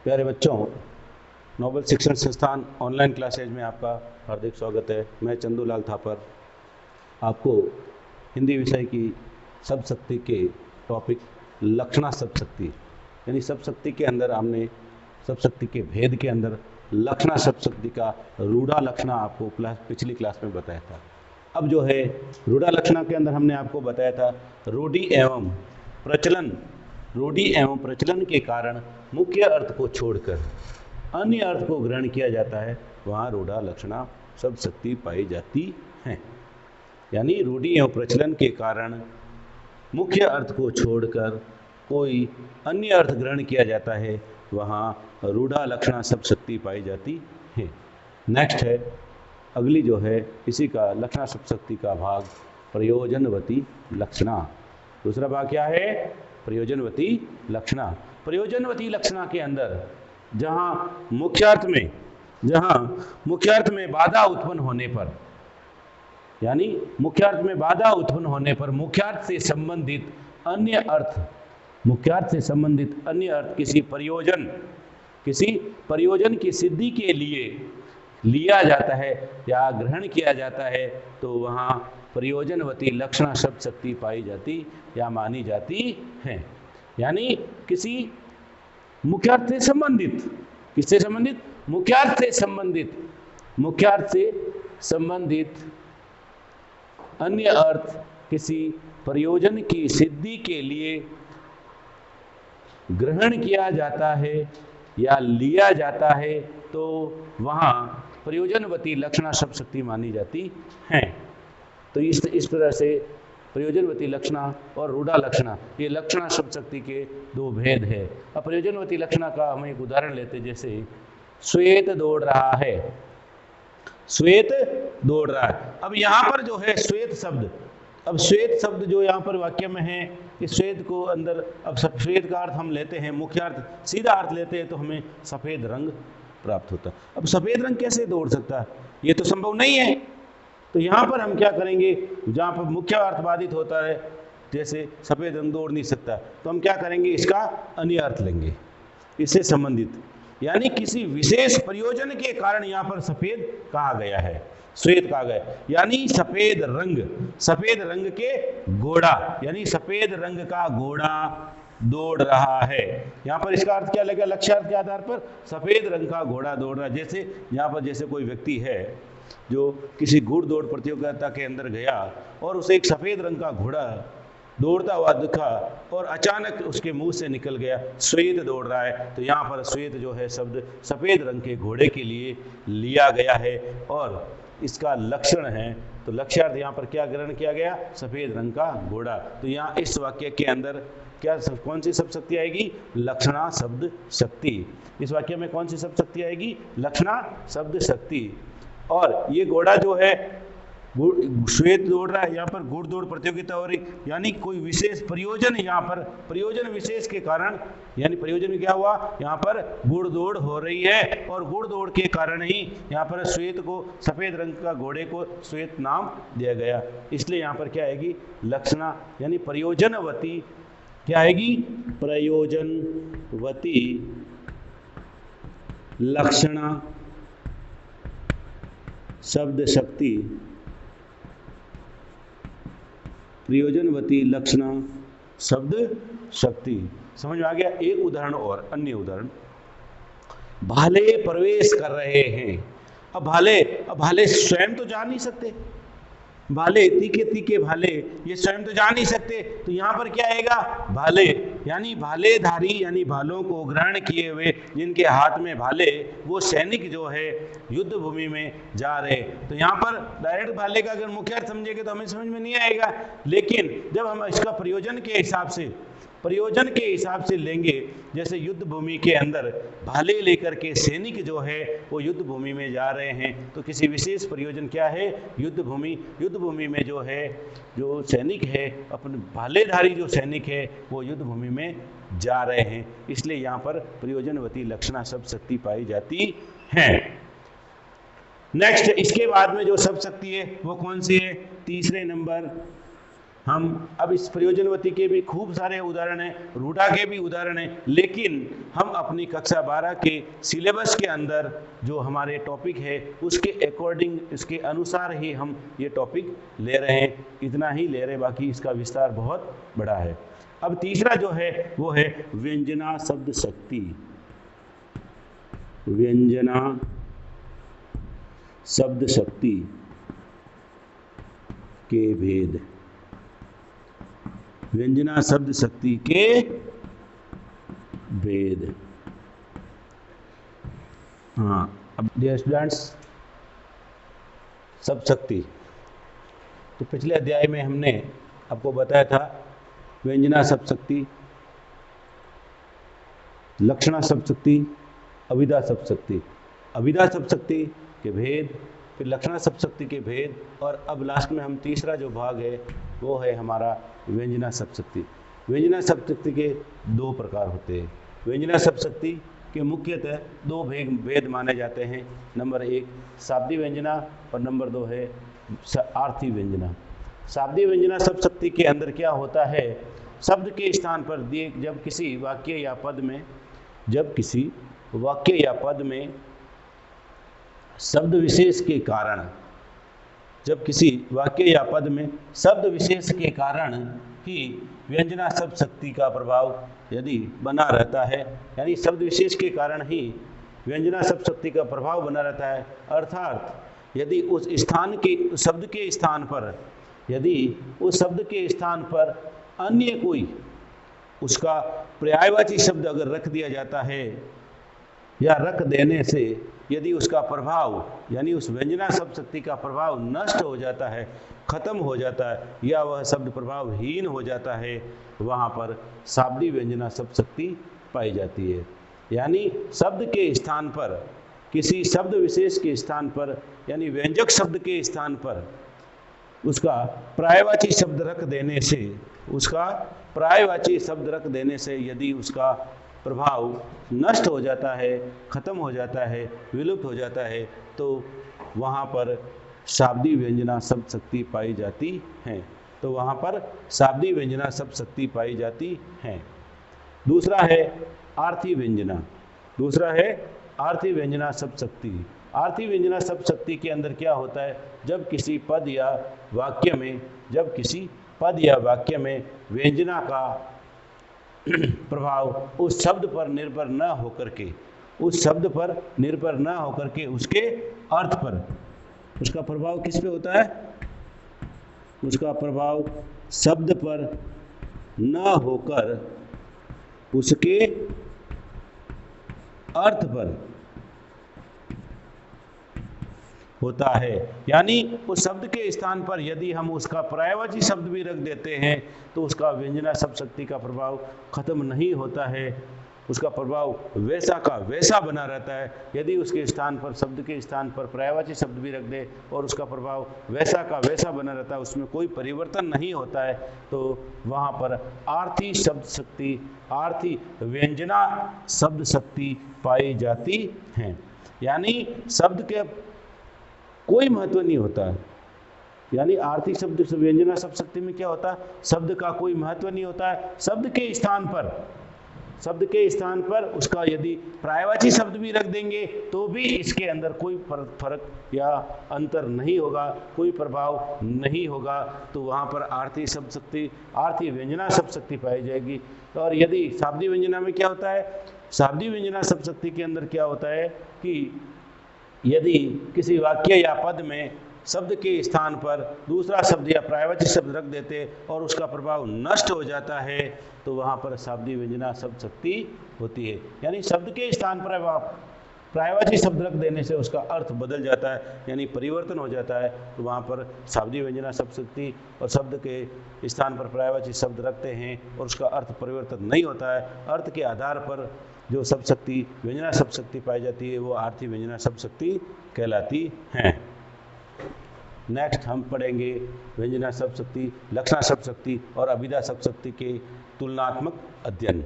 प्यारे बच्चों, नोबल शिक्षण संस्थान ऑनलाइन क्लासेज में आपका हार्दिक स्वागत है। मैं चंदूलाल थापर आपको हिंदी विषय की सब शक्ति के टॉपिक लक्षणा सब शक्ति यानी सब शक्ति के अंदर हमने सब शक्ति के भेद के अंदर लक्षणा सब शक्ति का रूढ़ा लक्षणा आपको पिछली क्लास में बताया था। अब जो है रूढ़ा लक्षणा के अंदर हमने आपको बताया था रूढ़ि एवं प्रचलन के कारण मुख्य अर्थ को छोड़कर अन्य अर्थ को ग्रहण किया जाता है, वहाँ रूढ़ा लक्षणा सब शक्ति पाई जाती है। यानी रूढ़ि एवं प्रचलन के कारण मुख्य अर्थ को छोड़कर कोई अन्य अर्थ ग्रहण किया जाता है, वहाँ रूढ़ा लक्षणा सब शक्ति पाई जाती है। नेक्स्ट है अगली जो है इसी का लक्षणा सब शक्ति का भाग प्रयोजनवती लक्षणा। दूसरा भाग क्या है? प्रयोजनवती लक्षणा। प्रयोजनवती लक्षणा के अंदर जहाँ मुख्यार्थ में बाधा उत्पन्न होने पर, यानी मुख्यार्थ में बाधा उत्पन्न होने पर मुख्यार्थ से संबंधित अन्य अर्थ किसी प्रयोजन की सिद्धि के लिए लिया जाता है या ग्रहण किया जाता है, तो वहाँ प्रयोजनवती लक्षणा शब्द शक्ति पाई जाती या मानी जाती है। यानी किसी मुख्यार्थ से संबंधित, किससे संबंधित? मुख्यार्थ से संबंधित अन्य अर्थ किसी प्रयोजन की सिद्धि के लिए ग्रहण किया जाता है या लिया जाता है, तो वहाँ प्रयोजनवती लक्षणा शब्द शक्ति मानी जाती है। तो इस तरह से प्रयोजनवती लक्षणा और रूढ़ा लक्षणा, ये लक्षणा शब्द शक्ति के दो भेद है। अब प्रयोजनवती लक्षणा का हम एक उदाहरण लेते, जैसे श्वेत दौड़ रहा है। अब यहाँ पर जो है श्वेत शब्द जो यहाँ पर वाक्य में है, इस श्वेत को अंदर, अब श्वेत का अर्थ हम लेते हैं, मुख्य अर्थ सीधा अर्थ लेते हैं तो हमें सफ़ेद रंग प्राप्त होता है। अब सफ़ेद रंग कैसे दौड़ सकता है? ये तो संभव नहीं है। तो यहाँ पर हम क्या करेंगे, जहाँ पर मुख्य अर्थ बाधित होता है, जैसे सफ़ेद रंग दौड़ नहीं सकता, तो हम क्या करेंगे, इसका अन्य अर्थ लेंगे इससे संबंधित, यानी किसी विशेष प्रयोजन के कारण यहाँ पर सफ़ेद कहा गया है, श्वेत कहा गया, यानी सफ़ेद रंग के घोड़ा, यानी सफ़ेद रंग का घोड़ा दौड़ रहा है। यहाँ पर इसका अर्थ क्या लगेगा? लक्ष्यार्थ के आधार पर सफ़ेद रंग का घोड़ा दौड़ रहा है। जैसे यहाँ पर जैसे कोई व्यक्ति है जो किसी घुड़दौड़ प्रतियोगिता के अंदर गया और उसे एक सफ़ेद रंग का घोड़ा दौड़ता हुआ दिखा और अचानक उसके मुंह से निकल गया श्वेत दौड़ रहा है, तो यहाँ पर श्वेत जो है शब्द सफ़ेद रंग के घोड़े के लिए लिया गया है और इसका लक्षण है। तो लक्ष्यार्थ यहाँ पर क्या ग्रहण किया गया? सफ़ेद रंग का घोड़ा। तो यहाँ इस वाक्य के अंदर कौन सी शब्द शक्ति आएगी? लक्षणा शब्द शक्ति। इस वाक्य में कौन सी शब्द शक्ति आएगी? लक्षणा शब्द शक्ति। और ये घोड़ा जो है श्वेत दौड़ रहा है, यहाँ पर घुड़दौड़ प्रतियोगिता हो रही, यानी कोई विशेष प्रयोजन, यहाँ पर प्रयोजन विशेष के कारण, यानी प्रयोजन में क्या हुआ, यहाँ पर घुड़दौड़ हो रही है और घुड़दौड़ के कारण ही यहाँ पर श्वेत को, सफ़ेद रंग का घोड़े को श्वेत नाम दिया गया। इसलिए यहाँ पर क्या आएगी? लक्षणा, यानी प्रयोजनवती क्या आएगी? प्रयोजनवती लक्षणा शब्द शक्ति। प्रयोजनवती लक्षणा शब्द शक्ति। समझ में आ गया? एक उदाहरण और, अन्य उदाहरण, भाले प्रवेश कर रहे हैं। अब भाले स्वयं तो जा नहीं सकते, भाले तीखे भाले ये स्वयं तो जा नहीं सकते, तो यहाँ पर क्या आएगा? भाले, यानी भालेधारी, यानी भालों को ग्रहण किए हुए जिनके हाथ में भाले, वो सैनिक जो है युद्ध भूमि में जा रहे। तो यहाँ पर डायरेक्ट भाले का अगर मुख्य अर्थ समझेंगे तो हमें समझ में नहीं आएगा, लेकिन जब हम इसका प्रयोजन के हिसाब से लेंगे, जैसे युद्ध भूमि के अंदर भाले लेकर के सैनिक जो है वो युद्ध भूमि में जा रहे हैं, तो किसी विशेष प्रयोजन क्या है? युद्ध भूमि में जो है, जो सैनिक है, अपने भालेधारी जो सैनिक है वो युद्ध भूमि में जा रहे हैं, इसलिए यहाँ पर प्रयोजनवती लक्षणा शब्द शक्ति पाई जाती है। नेक्स्ट, इसके बाद में जो शब्द शक्ति है वो कौन सी है? तीसरे नंबर हम अब इस प्रयोजनवती के भी खूब सारे उदाहरण हैं, रूढ़ा के भी उदाहरण हैं, लेकिन हम अपनी कक्षा 12 के सिलेबस के अंदर जो हमारे टॉपिक है उसके अकॉर्डिंग, इसके अनुसार ही हम ये टॉपिक ले रहे हैं, इतना ही ले रहे हैं, बाकी इसका विस्तार बहुत बड़ा है। अब तीसरा जो है वो है व्यंजना शब्द शक्ति। व्यंजना शब्द शक्ति के भेद। व्यंजना शब्द शक्ति के भेद। हाँ, अब डियर स्टूडेंट्स, शब्द शक्ति, तो पिछले अध्याय में हमने आपको बताया था व्यंजना शब्द शक्ति, लक्षणा शब्द शक्ति, अभिधा शब्द शक्ति। अभिधा शब्द शक्ति के भेद, फिर लक्षणा शब्द शक्ति के भेद, और अब लास्ट में हम तीसरा जो भाग है वो है हमारा व्यंजना शब्द शक्ति। व्यंजना शब्द शक्ति के दो प्रकार होते हैं। व्यंजना शब्द शक्ति के मुख्यतः दो भेद माने जाते हैं। नंबर 1 शाब्दिक व्यंजना और नंबर 2 है आर्थी व्यंजना। शाब्दिक व्यंजना शब्द शक्ति के अंदर क्या होता है, शब्द के स्थान पर दिए जब किसी वाक्य या पद में, जब किसी वाक्य या पद में शब्द विशेष के कारण, जब किसी वाक्य या पद में शब्द विशेष के कारण ही व्यंजना शब्द शक्ति का प्रभाव यदि बना रहता है, यानी शब्द विशेष के कारण ही व्यंजना शब्द शक्ति का प्रभाव बना रहता है, अर्थात यदि उस स्थान के शब्द के स्थान पर, यदि उस शब्द के स्थान पर अन्य कोई उसका पर्यायवाची शब्द अगर रख दिया जाता है या रख देने से यदि उसका प्रभाव, यानी उस व्यंजना शब्द शक्ति का प्रभाव नष्ट हो जाता है, खत्म हो जाता है, या वह शब्द प्रभावहीन हो जाता है, वहाँ पर शाब्दिक व्यंजना शब्द शक्ति पाई जाती है। यानी शब्द के स्थान पर, किसी शब्द विशेष के स्थान पर, यानी व्यंजक शब्द के स्थान पर उसका पर्यायवाची शब्द रख देने से, उसका पर्यायवाची शब्द रख देने से यदि उसका प्रभाव नष्ट हो जाता है, खत्म हो जाता है, विलुप्त हो जाता है, तो वहाँ पर शाब्दिक व्यंजना शब्द शक्ति पाई जाती है। तो वहाँ पर शाब्दिक व्यंजना शब्द शक्ति पाई जाती है। दूसरा है आर्थी व्यंजना। दूसरा है आर्थी व्यंजना शब्द शक्ति। आर्थी व्यंजना शब्द शक्ति के अंदर क्या होता है, जब किसी पद या वाक्य में, जब किसी पद या वाक्य में व्यंजना का प्रभाव उस शब्द पर निर्भर न होकर के, उस शब्द पर निर्भर न होकर के उसके अर्थ पर, उसका प्रभाव किस पे होता है, उसका प्रभाव शब्द पर न होकर उसके अर्थ पर होता है। यानी उस शब्द के स्थान पर यदि हम उसका पर्यायवाची शब्द भी रख देते हैं तो उसका व्यंजना शब्द शक्ति का प्रभाव खत्म नहीं होता है, उसका प्रभाव वैसा का वैसा बना रहता है। यदि उसके स्थान पर, शब्द के स्थान पर पर्यायवाची शब्द भी रख दे और उसका प्रभाव वैसा का वैसा बना रहता है, उसमें कोई परिवर्तन नहीं होता है, तो वहाँ पर आर्थी शब्द शक्ति, आर्थी व्यंजना शब्द शक्ति पाई जाती है। यानी शब्द के कोई महत्व नहीं होता है। यानी आर्थी शब्द व्यंजना शब्द शक्ति में क्या होता है, शब्द का कोई महत्व नहीं होता है। शब्द के स्थान पर, शब्द के स्थान पर उसका यदि पर्यायवाची शब्द भी रख देंगे तो भी इसके अंदर कोई फर्क या अंतर नहीं होगा, कोई प्रभाव नहीं होगा। तो वहाँ पर आर्थी शब्द शक्ति, आर्थी व्यंजना शब्द शक्ति पाई जाएगी। और यदि शाब्दिक व्यंजना में क्या होता है, शाब्दिक व्यंजना शब्द शक्ति के अंदर क्या होता है कि यदि किसी वाक्य या पद में शब्द के स्थान पर दूसरा शब्द या पर्यायवाची शब्द रख देते और उसका प्रभाव नष्ट हो जाता है, तो वहाँ पर शाब्दिक व्यंजना शब्द शक्ति होती है। यानी शब्द के स्थान पर पर्यायवाची शब्द रख देने से उसका अर्थ बदल जाता है, यानी परिवर्तन हो जाता है, तो वहाँ पर शाब्दिक व्यंजना शब्द शक्ति, और शब्द के स्थान पर पर्यायवाची शब्द रखते हैं और उसका अर्थ परिवर्तन नहीं होता है। अर्थ के आधार पर जो शब्द शक्ति, व्यंजना शब्द शक्ति पाई जाती है वो आर्थी व्यंजना शब्द शक्ति कहलाती हैं। नेक्स्ट हम पढ़ेंगे व्यंजना शब्द शक्ति, लक्षणा शब्द शक्ति और अभिधा शब्द शक्ति के तुलनात्मक अध्ययन।